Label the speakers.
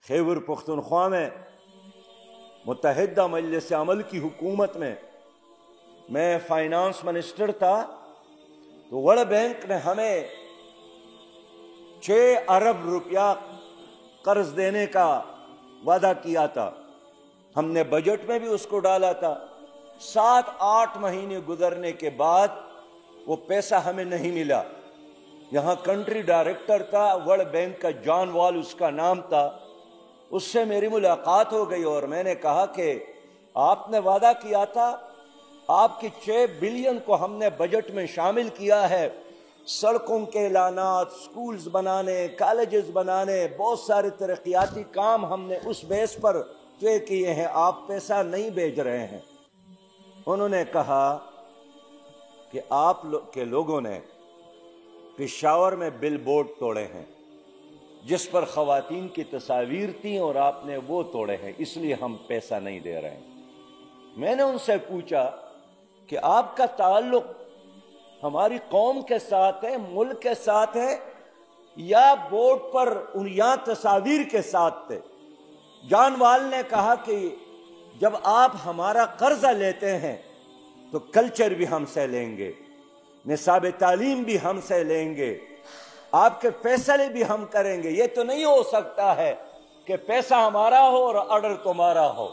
Speaker 1: خیبر پختونخوا میں متحدہ مجلس عمل کی حکومت میں فائنانس منسٹر تھا تو ورلڈ بینک نے ہمیں 6 ارب روپیہ قرض دینے کا وعدہ کیا تھا. ہم نے بجٹ میں بھی اس کو ڈالا تھا. 7-8 مہینے گزرنے کے بعد وہ پیسہ ہمیں نہیں ملا. یہاں کنٹری ڈائریکٹر تھا ورلڈ بینک کا، جان وال اس کا نام تھا. اس سے میری ملاقات ہو گئی اور میں نے کہا کہ آپ نے وعدہ کیا تھا، آپ کی 6 بلین کو ہم نے بجٹ میں شامل کیا ہے. سڑکوں کے اعلانات، سکولز بنانے، کالجز بنانے، بہت سارے ترقیاتی کام ہم نے اس بیس پر طے کیے ہیں، آپ پیسہ نہیں بھیج رہے ہیں. انہوں نے کہا کہ آپ کے لوگوں نے پشاور میں بل بورڈ توڑے ہیں جس پر خواتین کی تصاویر تھیں اور آپ نے وہ توڑے ہیں، اس لیے ہم پیسہ نہیں دے رہے ہیں. میں نے ان سے پوچھا کہ آپ کا تعلق ہماری قوم کے ساتھ ہے، ملک کے ساتھ ہے، یا بورڈ پر یہاں تصاویر کے ساتھ تھے؟ جان وال نے کہا کہ جب آپ ہمارا قرضہ لیتے ہیں تو کلچر بھی ہم سے لیں گے، نصاب تعلیم بھی ہم سے لیں گے، آپ کے فیصلے بھی ہم کریں گے. یہ تو نہیں ہو سکتا ہے کہ پیسہ ہمارا ہو اور آرڈر تمہارا ہو.